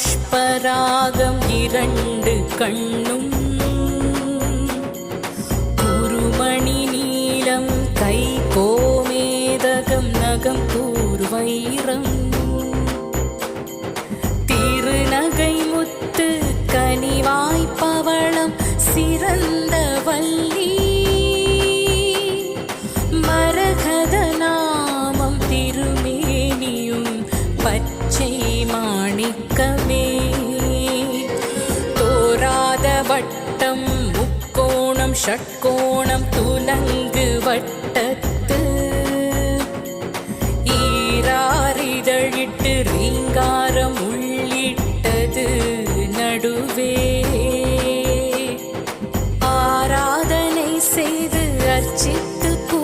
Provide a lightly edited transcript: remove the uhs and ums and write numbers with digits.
புஷ்பராகம் இரண்டு கண்ணும் குருமணி நீலம் கை கோமேதகம் நகம் பூர்வைரம் திருநகை முத்து கனிவாய்ப்பவளம் சிறந்த வள்ளி மரகத நாமம் திருமேனியும் பச்சை மாணிக்கமே தோராத வட்டம் முக்கோணம் ஷட்கோணம் துலங்கு வட்டத்து ஈராரிதழிட்டு ரீங்காரம் உள்ளிட்டது நடுவே ஆராதனை செய்து அர்ச்சித்து